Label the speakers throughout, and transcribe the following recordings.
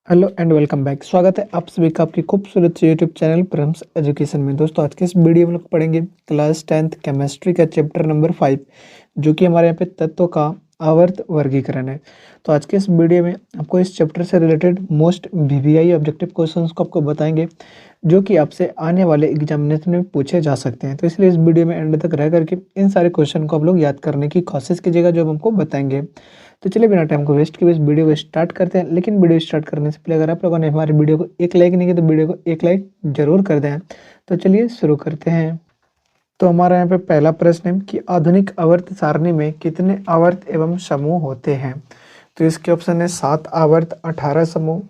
Speaker 1: Hello and welcome back. स्वागत है आप सभी का आपकी खूबसूरत से यूट्यूब चैनल प्रम्स एजुकेशन में। दोस्तों आज के इस वीडियो में लोग पढ़ेंगे क्लास 10th केमिस्ट्री का चैप्टर नंबर 5, जो कि हमारे यहाँ पे तत्वों का आवर्त वर्गीकरण है। तो आज के इस वीडियो में आपको इस चैप्टर से related most VVI objective questions को आपको बताएंगे, जो कि आपसे आने वाले एग्जामिनेशन में पूछे जा सकते हैं। तो इसलिए इस वीडियो में एंड तक रह करके इन सारे क्वेश्चन को आप लोग याद करने की कोशिश कीजिएगा, जो हम आपको बताएंगे। तो चलिए बिना टाइम को वेस्ट किए इस वीडियो को स्टार्ट करते हैं। लेकिन वीडियो स्टार्ट करने से पहले अगर आप लोगों ने हमारे वीडियो को एक लाइक नहीं किया तो वीडियो को एक लाइक जरूर कर दें। तो चलिए शुरू करते हैं। तो हमारा यहाँ पे पहला प्रश्न है कि आधुनिक आवर्त सारणी में कितने आवर्त एवं समूह होते हैं। तो इसके ऑप्शन है 7 आवर्त 18 समूह,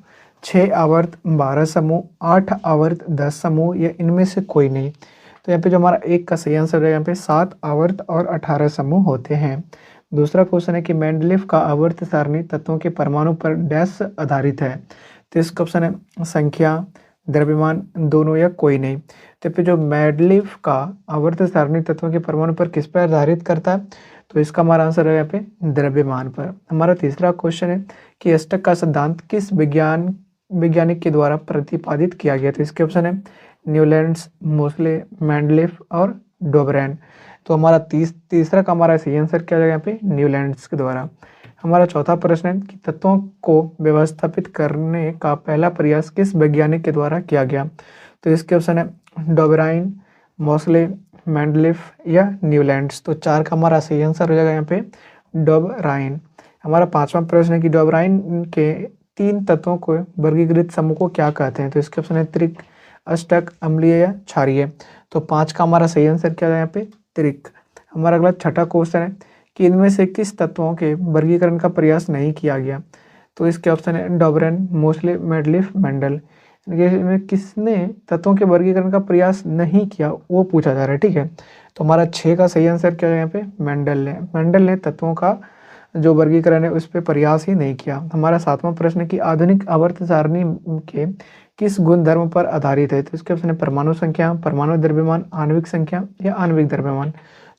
Speaker 1: 6 आवर्त 12 समूह, 8 आवर्त 10 समूह, या इनमें से कोई नहीं। तो यहाँ पे जो हमारा एक का सही आंसर है, यहाँ पे 7 आवर्त और 18 समूह होते हैं। दूसरा क्वेश्चन है कि मेंडलीफ का आवर्त सारणी तत्वों के परमाणु पर डैश आधारित है। तो इसका ऑप्शन है संख्या, द्रव्यमान, दोनों, या कोई नहीं। तो फिर जो मेंडलीफ का आवर्त सारणी तत्वों के परमाणु पर किस पर आधारित करता है, तो इसका हमारा आंसर है यहाँ पे द्रव्यमान पर। हमारा तीसरा क्वेश्चन है कि अष्टक का सिद्धांत किस वैज्ञानिक के द्वारा प्रतिपादित किया गया। तो इसके ऑप्शन है न्यूलैंड्स, मोसले, मेंडलीफ और डोबरेन। तो हमारा तीसरा का हमारा सही आंसर क्या जाएगा यहाँ पे न्यूलैंड्स के द्वारा। हमारा चौथा प्रश्न है कि तत्वों को व्यवस्थापित करने का पहला प्रयास किस वैज्ञानिक के द्वारा किया गया। तो इसके ऑप्शन है डोबराइन, मोसले, मेंडलीफ या न्यूलैंड्स। तो 4 का हमारा सही आंसर हो जाएगा यहाँ पे डोबराइन। हमारा पांचवा प्रश्न है कि डोबराइन के 3 तत्वों को वर्गीकृत समूह को क्या कहते हैं। तो इसके ऑप्शन है त्रिक, अष्टक, अम्लीय या क्षारीय। तो 5 का हमारा सही आंसर क्या है यहाँ पे त्रिक। हमारा अगला छठा क्वेश्चन है कि इनमें से किस तत्वों के वर्गीकरण का प्रयास नहीं किया गया। तो इसके ऑप्शन है डोबरेन, मोसले, मेंडलीफ, मेंडल। इनमें किसने तत्वों के वर्गीकरण का प्रयास नहीं किया वो पूछा जा रहा है, ठीक है। तो हमारा 6 का सही आंसर क्या है यहाँ पे मेंडल ने तत्वों का जो वर्गीकरण है उस पर प्रयास ही नहीं किया। हमारा 7वां प्रश्न है कि आधुनिक आवर्त सारणी के किस गुणधर्म पर आधारित है। तो इसके ऑप्शन है परमाणु संख्या, परमाणु द्रव्यमान, आणविक संख्या या आणविक द्रव्यमान।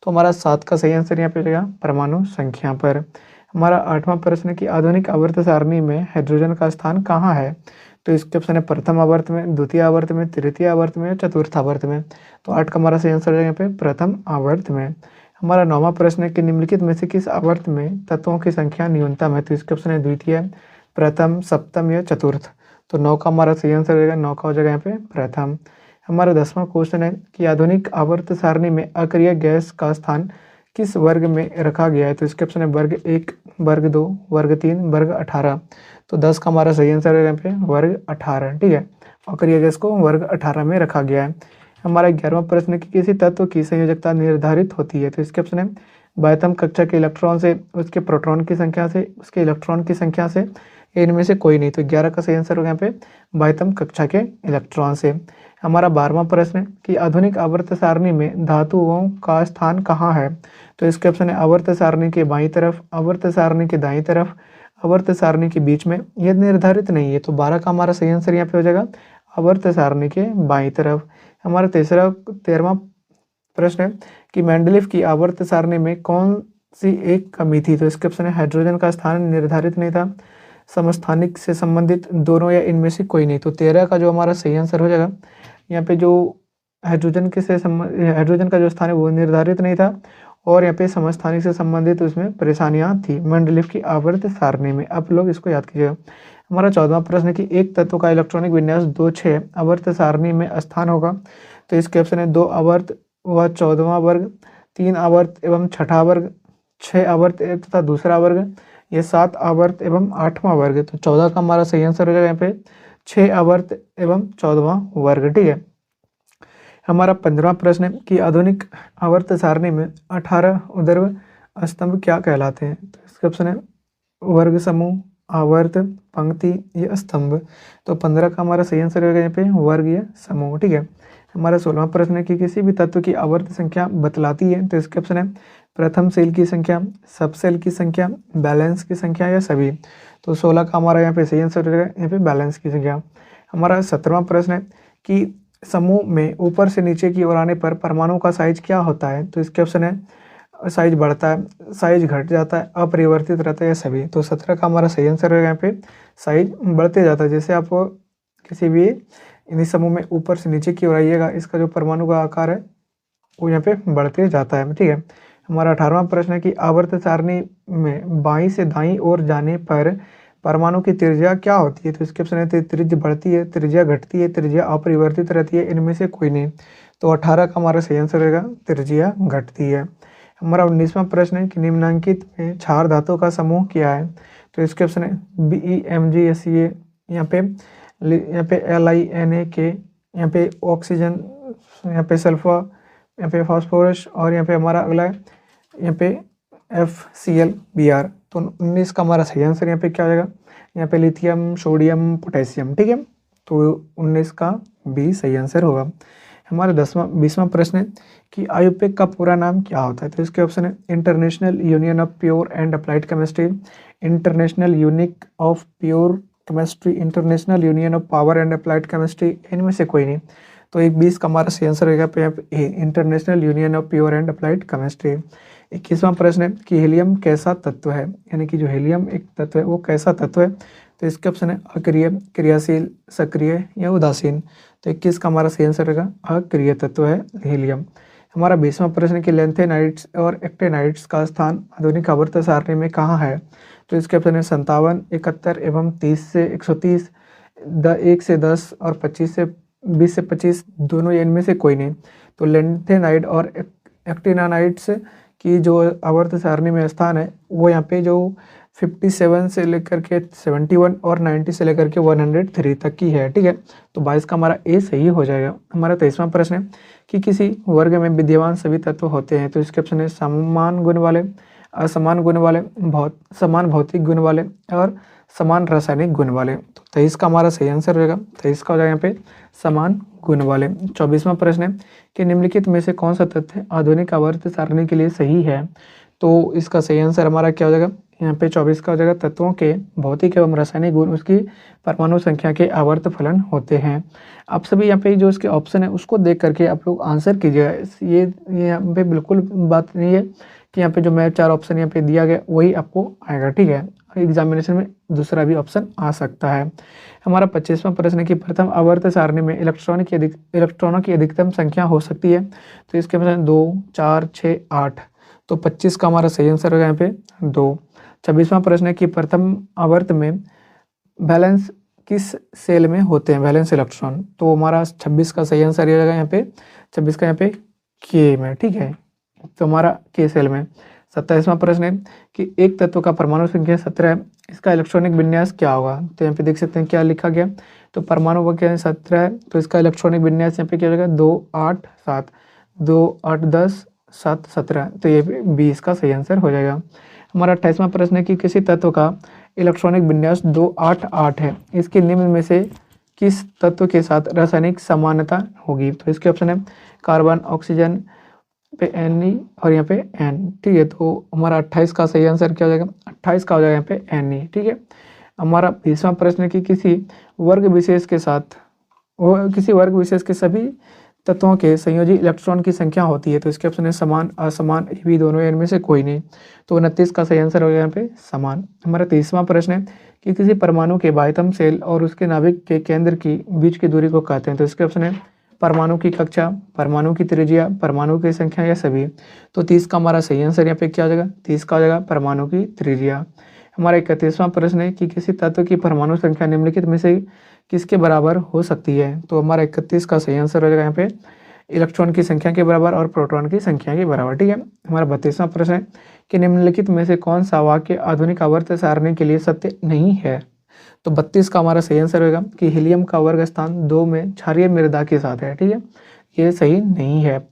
Speaker 1: तो हमारा 7 का सही आंसर यहाँ पे जाएगा परमाणु संख्या पर। हमारा 8वां प्रश्न है कि आधुनिक आवर्त सारणी में हाइड्रोजन का स्थान कहाँ है। तो इसके ऑप्शन है प्रथम आवर्त में, द्वितीय आवर्त में, तृतीय आवर्त में या चतुर्थ आवर्त में। तो 8 का हमारा सही आंसर है यहाँ पे प्रथम आवर्त में। हमारा 9वां प्रश्न है कि निम्नलिखित में से किस आवर्त में तत्वों की संख्या न्यूनतम है। तो इसके ऑप्शन है द्वितीय, प्रथम, सप्तम या चतुर्थ। तो 9 का हमारा सही आंसर रहेगा 9 का हो जाएगा यहाँ पे प्रथम। हमारा 10वां क्वेश्चन है कि आधुनिक आवर्त सारणी में अक्रिय गैस का स्थान किस वर्ग में रखा गया है। तो इसके ऑप्शन है वर्ग 1, वर्ग 2, वर्ग 3, वर्ग 18। तो 10 का हमारा सही आंसर है यहाँ पे वर्ग 18, ठीक है। अक्रिय गैस को वर्ग 18 में रखा गया है। हमारा 11वां प्रश्न है कि किसी तत्व की संयोजकता निर्धारित होती है। तो इसके ऑप्शन है बाह्यतम कक्षा के इलेक्ट्रॉन से, उसके प्रोटॉन की संख्या से, उसके इलेक्ट्रॉन की संख्या से, इनमें से कोई नहीं। तो 11 का सही आंसर होगा यहाँ पे बाह्यतम कक्षा के इलेक्ट्रॉन से। हमारा 12वां प्रश्न है कि आधुनिक आवर्त सारणी में धातुओं का स्थान कहाँ है। तो इसके ऑप्शन है आवर्त सारणी के बाईं तरफ, आवर्त सारणी के दाईं तरफ, आवर्त सारणी के बीच में, यह निर्धारित नहीं है। तो 12 का हमारा सही आंसर यहाँ पे हो जाएगा आवर्त सारणी के बाईं तरफ। हमारा 13वां प्रश्न है कि मेंडलीफ की आवर्त सारणी में कौन सी एक कमी थी। तो इसके ऑप्शन है हाइड्रोजन का स्थान निर्धारित नहीं था, समस्थानिक से संबंधित, दोनों, या इनमें से कोई नहीं। तो 13 का जो हमारा सही आंसर हो जाएगा यहाँ पे जो हाइड्रोजन का जो स्थान है वो निर्धारित नहीं था, और यहाँ पे समस्थानिक से संबंधित उसमें परेशानियां थी मेंडलीफ की आवर्त सारणी में। आप लोग इसको याद कीजिएगा। हमारा 14वां प्रश्न है कि एक तत्व का इलेक्ट्रॉनिक विन्यास 2-6 आवर्त सारणी में स्थान होगा। तो इसके ऑप्शन है 2 आवर्त व 14वां वर्ग, 3 आवर्त एवं 6ठा वर्ग, 6 आवर्त तथा दूसरा वर्ग, ये 7 आवर्त एवं 8वां वर्ग। तो 14 का हमारा सही आंसर हो जाएगा यहाँ पे 6 आवर्त एवं 14वां वर्ग, ठीक है। हमारा 15वां प्रश्न है कि आधुनिक आवर्त सारणी में 18 ऊर्ध्व स्तंभ क्या कहलाते हैं। तो इसका ऑप्शन है वर्ग समूह, आवर्त, पंक्ति या स्तंभ। तो 15 का हमारा सही आंसर होगा यहाँ पे वर्ग या समूह, ठीक है। हमारा 16वां प्रश्न है कि किसी भी तत्व की आवर्त संख्या बतलाती है। तो इसके ऑप्शन है प्रथम सेल की संख्या, सब सेल की संख्या, बैलेंस की संख्या या सभी। तो 16 का हमारा यहाँ पे सही आंसर रहेगा यहाँ पे बैलेंस की संख्या। हमारा 17वां प्रश्न है कि समूह में ऊपर से नीचे की ओर आने पर परमाणु का साइज क्या होता है। तो इसके ऑप्शन है साइज बढ़ता है, साइज घट जाता है, अपरिवर्तित रहता है या सभी। तो 17 का हमारा सही आंसर रहेगा यहाँ पे साइज बढ़ते जाता है। जैसे आप किसी भी इन समूह में ऊपर से नीचे की ओर आइएगा, इसका जो परमाणु का आकार है वो यहाँ पे बढ़ते जाता है, ठीक है। हमारा 18वां प्रश्न है कि आवर्त सारणी में बाईं से दाईं ओर जाने पर परमाणु की त्रिज्या क्या होती है? तो इसके ऑप्शन है त्रिज्या बढ़ती है, त्रिज्या घटती है, त्रिज्या अपरिवर्तित रहती है, इनमें से कोई नहीं। तो 18 का हमारा सही आंसर रहेगा त्रिज्या घटती है। हमारा 19वां प्रश्न है कि निम्नलिखित में क्षार धातु का समूह क्या है? तो इसके ऑप्शन है BeMgSa, यहाँ पे LiNaK, यहाँ पे ऑक्सीजन, यहाँ पे सल्फर, यहाँ पे फास्फोरस, और यहाँ पे हमारा अगला है यहाँ पे FClBr। तो 19 का हमारा सही आंसर यहाँ पे क्या हो जाएगा? यहाँ पे लिथियम, सोडियम, पोटेशियम, ठीक है। तो 19 का भी सही आंसर होगा। हमारा 20वां प्रश्न है कि आयुपेक का पूरा नाम क्या होता है? तो इसके ऑप्शन है international Union of Pure and Applied chemistry, international unique of pure chemistry, international Union of power and Applied chemistry, इनमें से कोई नहीं। तो 20 का हमारा सही आंसर रहेगा यहाँ पे International Union of Pure and Applied Chemistry. 21वां प्रश्न है कि हीलियम कैसा तत्व है? यानी कि जो हीलियम एक तत्व है वो कैसा तत्व है? तो इसके ऑप्शन है अक्रिय, क्रियाशील, सक्रिय या उदासीन। तो 21 का हमारा सही आंसर रहेगा अक्रिय तत्व है हीलियम। हमारा 20वां प्रश्न कि लेंथेनाइड्स और एक्टेनाइड्स का स्थान आधुनिक आवर्त सारणी में कहाँ है? तो इसके ऑप्शन है 57, 71 एवं 30 से 130, 1 से 10 और 25 से 20 से 25, दोनों इनमें से कोई नहीं। तो लेंथेनाइड और एक्टिनाइड्स की जो आवर्त सारणी में स्थान है वो यहाँ पे जो 57 से लेकर के 71 और 90 से लेकर के 103 तक की है, ठीक है। तो 22 का हमारा ए सही हो जाएगा। हमारा 23वां प्रश्न है कि किसी वर्ग में विद्यमान सभी तत्व होते हैं? तो इसके ऑप्शन है समान गुण वाले, असमान गुण वाले, समान भौतिक गुण वाले और समान रासायनिक गुण वाले। तो 23 का हमारा सही आंसर रहेगा 23 का हो जाएगा यहाँ पे समान गुण वाले। 24वां प्रश्न है कि निम्नलिखित में से कौन सा तथ्य आधुनिक आवर्त सारणी के लिए सही है? तो इसका सही आंसर हमारा क्या हो जाएगा? यहाँ पे 24 का हो जाएगा तत्वों के भौतिक एवं रासायनिक गुण उसकी परमाणु संख्या के आवर्त फलन होते हैं। आप सभी यहाँ पे जो इसके ऑप्शन है उसको देख करके आप लोग आंसर कीजिएगा। ये यहाँ पे बिल्कुल बात नहीं है कि यहाँ पे जो मैं 4 ऑप्शन यहाँ पे दिया गया वही आपको आएगा, ठीक है। एग्जामिनेशन में दूसरा भी ऑप्शन आ सकता है। हमारा 25वां प्रश्न है कि प्रथम आवर्त सारणी में इलेक्ट्रॉनों की अधिकतम संख्या हो सकती है? तो इसके ऑप्शन 2, 4, 6, 8। तो 25 का हमारा सही आंसर होगा यहाँ पे 2। 26वां प्रश्न है कि प्रथम आवर्त में वैलेंस किस सेल में होते हैं? Valence electron. तो हमारा 26 का सही आंसर रहेगा यहाँ पे 26 का यहाँ पे के में, ठीक है। तो हमारा के सेल में। 27वां प्रश्न है कि एक तत्व का परमाणु संख्या 17 है, इसका इलेक्ट्रॉनिक विन्यास क्या होगा? तो यहाँ पे देख सकते हैं क्या लिखा गया। तो परमाणु वो क्या है 17 है, तो इसका इलेक्ट्रॉनिक विन्यास यहाँ पे क्या होगा 2, 8, 7, 2, 8, 10, 7, 17। तो ये 20 का सही आंसर हो जाएगा। हमारा 28वां प्रश्न है कि किसी तत्व का इलेक्ट्रॉनिक विन्यास 2, 8, 8 है, इसके निम्न में से किस तत्व के साथ रासायनिक समानता होगी? तो इसके ऑप्शन है कार्बन, ऑक्सीजन पे Ne और यहाँ पे N, ठीक है। तो हमारा 28 का सही आंसर क्या हो जाएगा? 28 का हो जाएगा यहाँ पे Ne, ठीक है। हमारा 20वां प्रश्न है कि किसी वर्ग विशेष के सभी तत्वों के संयोजी इलेक्ट्रॉन की संख्या होती है? तो इसके ऑप्शन है समान, असमान, भी दोनों, इनमें से कोई नहीं। तो 29 का सही आंसर हो गया यहाँ पे समान। हमारा 30वां प्रश्न है कि किसी परमाणु के बाह्यतम सेल और उसके नाभिक के केंद्र की बीच की दूरी को कहते हैं? तो इसके ऑप्शन है परमाणु की कक्षा, परमाणु की त्रिज्या, परमाणु की संख्या या सभी। तो 30 का हमारा सही आंसर यहाँ पे क्या हो जाएगा? 30 का हो जाएगा परमाणु की त्रिज्या। हमारा 31वां प्रश्न है कि किसी तत्व की परमाणु संख्या निम्नलिखित में से किसके बराबर हो सकती है? तो हमारा 31 का सही आंसर हो जाएगा यहाँ पे इलेक्ट्रॉन की संख्या के बराबर और प्रोटॉन की संख्या के बराबर, ठीक है। हमारा 32वां प्रश्न है कि निम्नलिखित में से कौन सा वाक्य आधुनिक आवर्त सारणी के लिए सत्य नहीं है? तो 32 का हमारा सही आंसर होगा कि हीलियम का वर्ग स्थान 2 में क्षारीय मृदा के साथ है, ठीक है। ये सही नहीं है।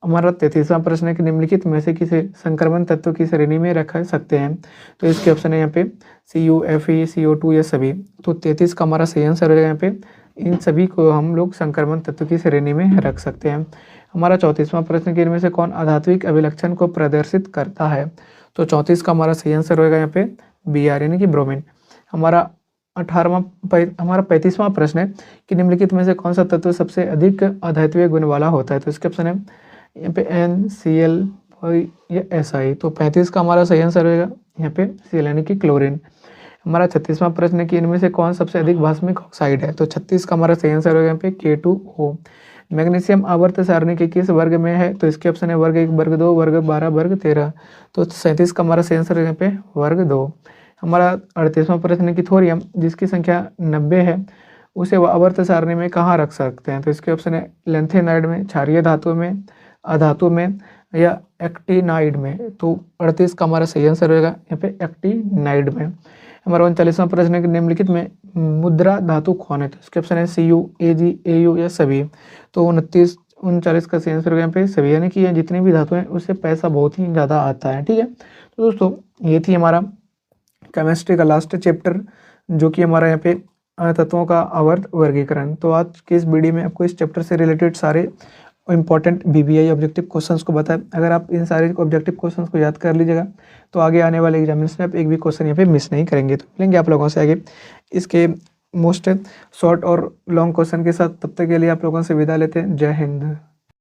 Speaker 1: हमारा 33वां प्रश्न है कि निम्नलिखित में से किसे संक्रमण तत्व की श्रेणी में रख सकते हैं? तो इसके ऑप्शन है यहाँ पे Cu, Fe, CO2 या सभी। तो 33 का हमारा सही आंसर हो जाएगा यहाँ पे इन सभी को हम लोग संक्रमण तत्व की श्रेणी में रख सकते हैं। हमारा 34वां प्रश्न कि इनमें से कौन आधात्विक अभिलक्षण को प्रदर्शित करता है? तो 34 का हमारा सही आंसर होगा यहाँ पे Br यानी कि ब्रोमीन। हमारा 35वां प्रश्न है कि निम्नलिखित में से कौन सा तत्व सबसे अधिक अद्वितीय गुण वाला होता है? तो इसके ऑप्शन है यहाँ पे NCl या SI। तो 35 का हमारा सही आंसर होगा यहाँ पे Cl यानी कि क्लोरीन। हमारा 36वां प्रश्न है कि इनमें से कौन सबसे अधिक भास्मिक ऑक्साइड है। तो 36 का हमारा सही आंसर होगा यहाँ पे K2O। मैग्नीशियम आवर्त सारणी के किस वर्ग में है। तो इसके ऑप्शन है वर्ग 1, वर्ग 2, वर्ग 12, वर्ग 13। तो 37 का हमारा सही आंसर है यहाँ पे वर्ग 2। हमारा 38वां प्रश्न है कि थोरियम जिसकी संख्या 90 है उसे आवर्त सारणी में कहाँ रख सकते हैं। तो इसके ऑप्शन है लेंथेनाइड में, क्षारीय धातु में, अधातु में या एक्टिनाइड में। तो 38 का हमारा सही आंसर होगा यहाँ पे एक्टिनाइड में। हमारा 39वां प्रश्न है कि निम्नलिखित में मुद्रा धातु कौन है। तो इसके ऑप्शन है Cu, Ag, Au या सभी। तो 39 का सही आंसर होगा यहाँ पे सभी, यानी कि ये जितनी भी धातु हैं उससे पैसा बहुत ही ज़्यादा आता है। ठीक है, तो दोस्तों ये थी हमारा केमिस्ट्री का लास्ट चैप्टर, जो कि हमारा यहाँ पे तत्वों का आवर्त वर्गीकरण। तो आज के इस वीडियो में आपको इस चैप्टर से रिलेटेड सारे इंपॉर्टेंट BBI ऑब्जेक्टिव क्वेश्चंस को बताएं। अगर आप इन सारे ऑब्जेक्टिव क्वेश्चंस को याद कर लीजिएगा तो आगे आने वाले एग्जामिनेशन में आप एक भी क्वेश्चन यहाँ पे मिस नहीं करेंगे। तो मिलेंगे आप लोगों से आगे इसके मोस्ट शॉर्ट और लॉन्ग क्वेश्चन के साथ। तब तक के लिए आप लोगों से विदा लेते हैं। जय हिंद।